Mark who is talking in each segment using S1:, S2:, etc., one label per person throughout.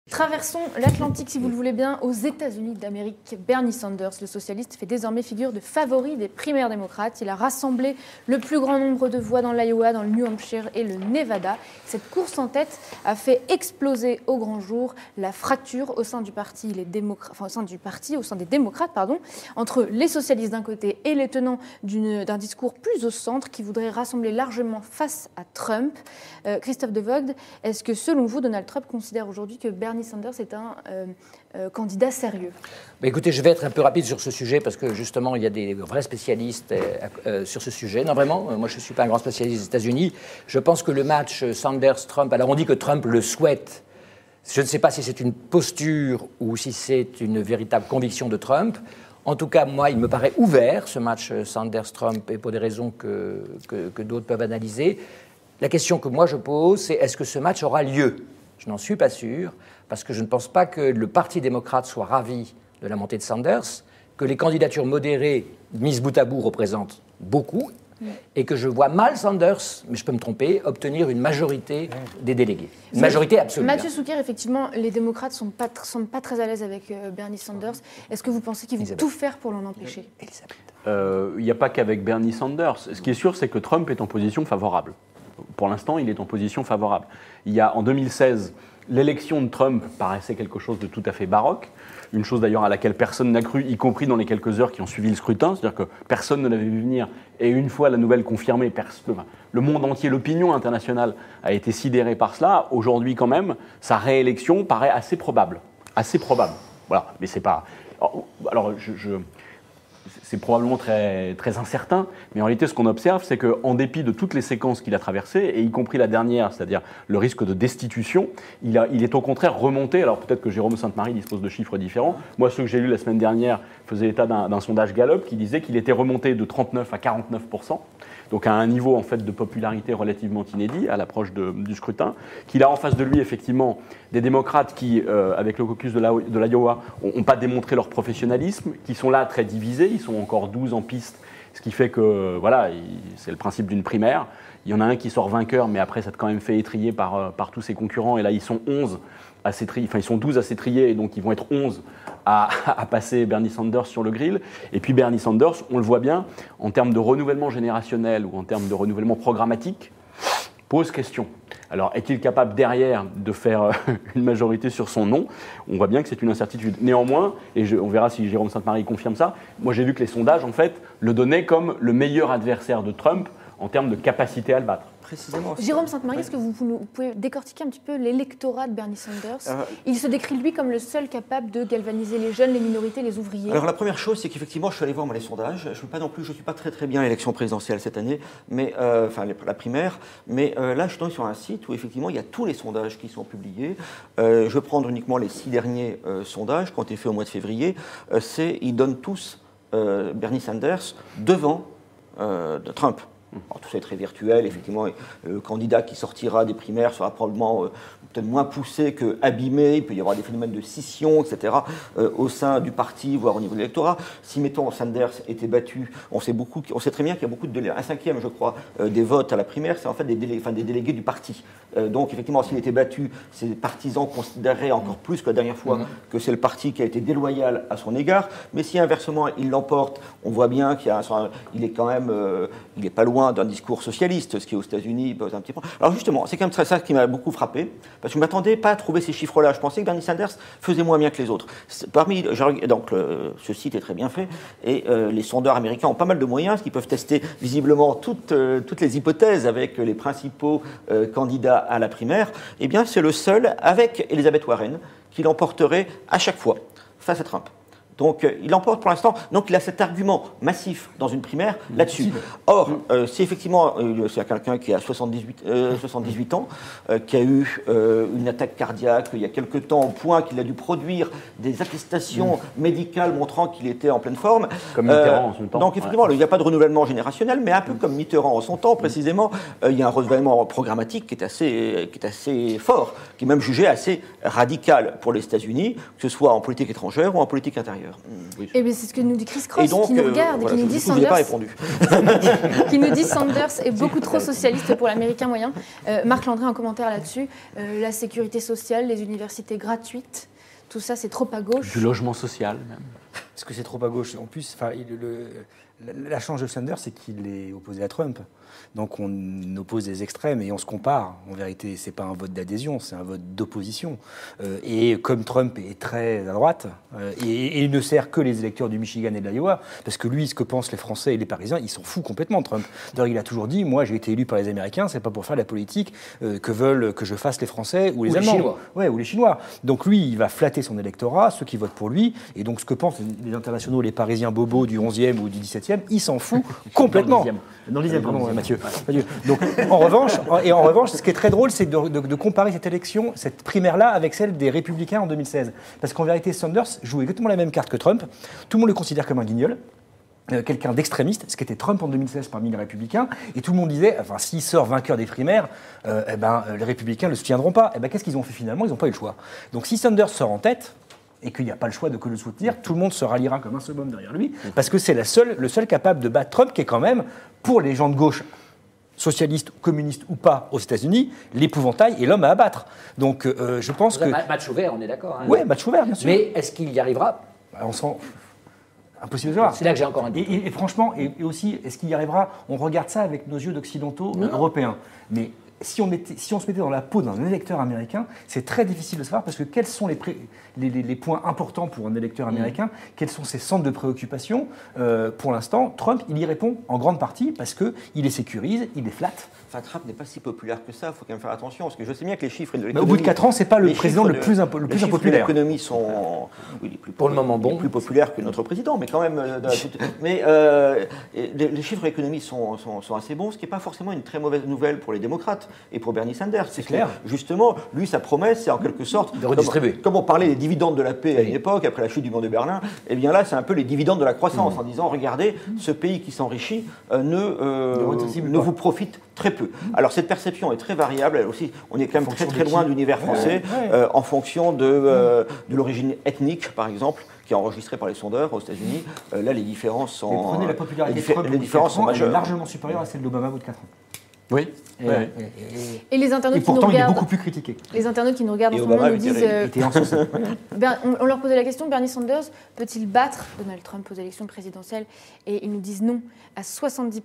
S1: Traversons l'Atlantique, si vous le voulez bien, aux États-Unis d'Amérique. Bernie Sanders, le socialiste, fait désormais figure de favori des primaires démocrates. Il a rassemblé le plus grand nombre de voix dans l'Iowa, dans le New Hampshire et le Nevada. Cette course en tête a fait exploser au grand jour la fracture au sein du parti, au sein des démocrates, entre les socialistes d'un côté et les tenants d'un discours plus au centre qui voudrait rassembler largement face à Trump. Christophe De Voogd, est-ce que selon vous, Donald Trump considère aujourd'hui que Bernie Sanders est un candidat sérieux?
S2: Écoutez, je vais être un peu rapide sur ce sujet parce que justement, il y a des vrais spécialistes sur ce sujet. Non, vraiment, moi je ne suis pas un grand spécialiste des États-Unis. Je pense que le match Sanders-Trump, alors on dit que Trump le souhaite. Je ne sais pas si c'est une posture ou si c'est une véritable conviction de Trump. En tout cas, moi, il me paraît ouvert, ce match Sanders-Trump, et pour des raisons que d'autres peuvent analyser. La question que moi je pose, c'est est-ce que ce match aura lieu ? Je n'en suis pas sûr, parce que je ne pense pas que le Parti démocrate soit ravi de la montée de Sanders, que les candidatures modérées, mises bout à bout, représentent beaucoup, et que je vois mal Sanders, mais je peux me tromper, obtenir une majorité des délégués. Une majorité absolue.
S1: Mathieu Souquier, effectivement, les démocrates ne sont pas très à l'aise avec Bernie Sanders. Est-ce que vous pensez qu'ils vont tout faire pour l'en empêcher?
S3: Il n'y a pas qu'avec Bernie Sanders. Ce qui est sûr, c'est que Trump est en position favorable. Pour l'instant, il est en position favorable. Il y a, en 2016, l'élection de Trump paraissait quelque chose de tout à fait baroque, une chose d'ailleurs à laquelle personne n'a cru, y compris dans les quelques heures qui ont suivi le scrutin, c'est-à-dire que personne ne l'avait vu venir, et une fois la nouvelle confirmée, le monde entier, l'opinion internationale a été sidérée par cela. Aujourd'hui, quand même, sa réélection paraît assez probable. Assez probable. Voilà, mais c'est pas... Alors, c'est probablement très, très incertain, mais en réalité, ce qu'on observe, c'est qu'en dépit de toutes les séquences qu'il a traversées, et y compris la dernière, c'est-à-dire le risque de destitution, il est au contraire remonté. Alors peut-être que Jérôme Sainte-Marie dispose de chiffres différents. Moi, ceux que j'ai lus la semaine dernière faisaient état d'un sondage Gallup qui disait qu'il était remonté de 39 à 49%, donc à un niveau en fait de popularité relativement inédit à l'approche du scrutin, qu'il a en face de lui effectivement des démocrates qui, avec le caucus de l'Iowa, n'ont pas démontré leur professionnalisme, qui sont là très divisés, ils sont encore 12 en piste, ce qui fait que, voilà, c'est le principe d'une primaire. Il y en a un qui sort vainqueur, mais après ça a quand même fait étrier par tous ses concurrents, et là ils sont 11 à s'étrier, enfin ils sont 12 à s'étrier, et donc ils vont être 11 à passer Bernie Sanders sur le grill. Et puis Bernie Sanders, on le voit bien, en termes de renouvellement générationnel ou en termes de renouvellement programmatique, pose question. Alors, est-il capable derrière de faire une majorité sur son nom? On voit bien que c'est une incertitude. Néanmoins, et on verra si Jérôme Sainte-Marie confirme ça, moi j'ai vu que les sondages, en fait, le donnaient comme le meilleur adversaire de Trump en termes de capacité à le battre.
S4: Précisément.
S1: Jérôme Sainte-Marie, est-ce que vous pouvez décortiquer un petit peu l'électorat de Bernie Sanders? Il se décrit, lui, comme le seul capable de galvaniser les jeunes, les minorités, les ouvriers.
S4: Alors la première chose, c'est qu'effectivement, je suis allé voir les sondages. Je ne suis pas très bien à l'élection présidentielle cette année, mais la primaire. Mais là, je suis tombé sur un site où effectivement, il y a tous les sondages qui sont publiés. Je vais prendre uniquement les 6 derniers sondages qui ont été faits au mois de février. Ils donnent tous Bernie Sanders devant de Trump. Alors, tout ça est très virtuel, effectivement, le candidat qui sortira des primaires sera probablement peut-être moins poussé qu'abîmé, il peut y avoir des phénomènes de scission, etc., au sein du parti, voire au niveau de l'électorat. Si, mettons, Sanders était battu, on sait très bien qu'il y a beaucoup de délégués, un cinquième, je crois, des votes à la primaire, c'est en fait des délégués du parti. Donc, effectivement, s'il était battu, ses partisans considéreraient encore plus que la dernière fois que c'est le parti qui a été déloyal à son égard. Mais si, inversement, il l'emporte, on voit bien qu'il est quand même, il n'est pas loin d'un discours socialiste, ce qui aux États-Unis pose un petit point. Alors justement, c'est quand même ça qui m'a beaucoup frappé, parce que je ne m'attendais pas à trouver ces chiffres-là. Je pensais que Bernie Sanders faisait moins bien que les autres. Donc, ce site est très bien fait, et les sondeurs américains ont pas mal de moyens, qui peuvent tester visiblement toutes les hypothèses avec les principaux candidats à la primaire. Eh bien, c'est le seul, avec Elizabeth Warren, qui l'emporterait à chaque fois face à Trump. Donc, il emporte pour l'instant. Donc, il a cet argument massif dans une primaire là-dessus. Or, si effectivement, c'est quelqu'un qui a 78 ans, qui a eu une attaque cardiaque il y a quelque temps, au point qu'il a dû produire des attestations médicales montrant qu'il était en pleine forme.
S3: Comme Mitterrand en son temps.
S4: Donc, effectivement, il n'y a pas de renouvellement générationnel, mais un peu comme Mitterrand en son temps, précisément, il y a un renouvellement programmatique qui est assez fort, qui est même jugé assez radical pour les États-Unis, que ce soit en politique étrangère ou en politique intérieure. d'ailleurs.
S3: Oui.
S1: Eh bien, c'est ce que nous dit Chris Cross,
S4: Et donc,
S1: qui nous regarde
S4: voilà,
S1: et qui nous
S4: je
S1: dit
S4: vous ai pas
S1: Sanders,
S4: répondu.
S1: qui nous dit Sanders est beaucoup trop socialiste pour l'américain moyen. Marc Landry, en commentaire là-dessus, la sécurité sociale, les universités gratuites, tout ça, c'est trop à gauche.
S3: Du logement social, même.
S5: Parce que c'est trop à gauche. En plus, la chance de Sanders, c'est qu'il est opposé à Trump. Donc on oppose des extrêmes et on se compare. En vérité, c'est pas un vote d'adhésion, c'est un vote d'opposition. Et comme Trump est très à droite, et il ne sert que les électeurs du Michigan et de l'Iowa, parce que lui, ce que pensent les Français et les Parisiens, il s'en fout complètement, Trump. D'ailleurs, il a toujours dit, moi j'ai été élu par les Américains, c'est pas pour faire la politique que veulent que je fasse les Français ou les Allemands.
S2: Chinois.
S5: Ouais, ou les Chinois. Donc lui, il va flatter son électorat, ceux qui votent pour lui, et donc ce que pensent les internationaux, les Parisiens bobos du 11e ou du 17e, il s'en fout complètement. Dans le 10e, pardon, Mathieu. Donc, en revanche, ce qui est très drôle, c'est de comparer cette élection, cette primaire-là, avec celle des Républicains en 2016. Parce qu'en vérité, Sanders joue exactement la même carte que Trump. Tout le monde le considère comme un guignol. Quelqu'un d'extrémiste, ce qui était Trump en 2016 parmi les Républicains, et tout le monde disait, enfin, s'il sort vainqueur des primaires, les Républicains ne le soutiendront pas. Qu'est-ce qu'ils ont fait finalement? Ils n'ont pas eu le choix. Donc si Sanders sort en tête, et qu'il n'y a pas le choix de que le soutenir, tout le monde se ralliera comme un seul homme derrière lui, parce que c'est le seul capable de battre Trump, qui est quand même, pour les gens de gauche, socialistes, communistes ou pas aux États-Unis, l'épouvantail et l'homme à abattre. Donc je pense que...
S2: Match ouvert, on est d'accord. Hein.
S5: Oui, match ouvert, bien sûr.
S2: Mais est-ce qu'il y arrivera?
S5: On sent... Impossible de savoir.
S2: C'est là que j'ai encore un doute.
S5: Et franchement, et aussi, est-ce qu'il y arrivera? On regarde ça avec nos yeux d'occidentaux européens. Mais si on se mettait dans la peau d'un électeur américain, c'est très difficile de savoir parce que quels sont les points importants pour un électeur américain, quels sont ses centres de préoccupation. Pour l'instant, Trump, il y répond en grande partie parce qu'il les sécurise, il les flatte.
S4: Enfin, Trump n'est pas si populaire que ça, il faut quand même faire attention, parce que je sais bien que les chiffres de
S5: Mais
S4: l'économie...
S5: au bout de 4 ans, c'est pas le président le plus impopulaire.
S4: L'économie sont
S2: Pour le moment bon.
S4: plus populaires que notre président, mais quand même... les chiffres de l'économie sont assez bons, ce qui n'est pas forcément une très mauvaise nouvelle pour les démocrates et pour Bernie Sanders.
S5: C'est clair.
S4: Justement, lui, sa promesse, c'est en quelque sorte...
S2: De redistribuer.
S4: Comme on parlait des dividendes de la paix à une époque, après la chute du mur de Berlin, eh bien là, c'est un peu les dividendes de la croissance, en disant, regardez, ce pays qui s'enrichit ne vous profite très peu. Alors cette perception est très variable, elle aussi, on est quand même très loin de l'univers français, en fonction de l'origine ethnique, par exemple, qui est enregistrée par les sondeurs aux États-Unis. Là, les différences sont...
S5: Mais prenez la popularité de Trump
S4: les différences sont
S5: elle est
S4: majeures.
S5: largement supérieure à celle d'Obama au bout de 4 ans.
S3: Oui.
S1: Et les internautes
S5: Et
S1: qui nous
S5: pourtant, il est
S1: regardent,
S5: beaucoup plus critiqué.
S1: les internautes qui nous regardent en
S4: Et
S1: ce moment
S4: Obama
S1: nous
S4: avait
S1: disent,
S5: Il était encensé.
S1: on leur posait la question, Bernie Sanders peut-il battre Donald Trump aux élections présidentielles? Et ils nous disent non, à 70%.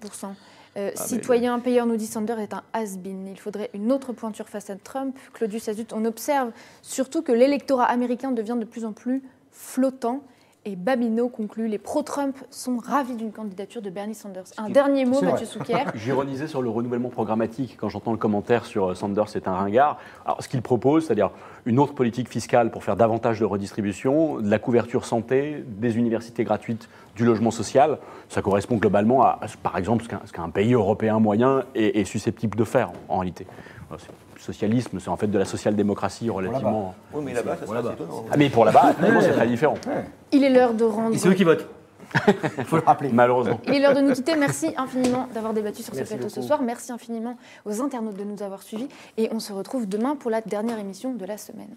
S1: Citoyen payeur, nous dit Sanders, est un has-been. Il faudrait une autre pointure face à Trump. Claudius Azut, on observe surtout que l'électorat américain devient de plus en plus flottant. Et Babineau conclut, les pro-Trump sont ravis d'une candidature de Bernie Sanders. Un dernier mot, Mathieu Souquier.
S3: J'ironisais sur le renouvellement programmatique quand j'entends le commentaire sur Sanders, c'est un ringard. Alors, ce qu'il propose, c'est-à-dire une autre politique fiscale pour faire davantage de redistribution, de la couverture santé, des universités gratuites, du logement social, ça correspond globalement à par exemple, ce qu'un pays européen moyen est susceptible de faire en réalité. Le socialisme, c'est en fait de la social-démocratie relativement...
S4: Oui, mais là-bas, ça serait assez étonnant.
S3: Ah, mais pour là-bas, finalement, c'est très différent.
S1: Il est l'heure de rendre...
S5: Et c'est eux qui votent. Il faut le rappeler.
S3: Malheureusement.
S1: Il est l'heure de nous quitter. Merci infiniment d'avoir débattu sur ce
S2: Merci
S1: plateau ce
S2: beaucoup.
S1: soir. Merci infiniment aux internautes de nous avoir suivis. Et on se retrouve demain pour la dernière émission de la semaine.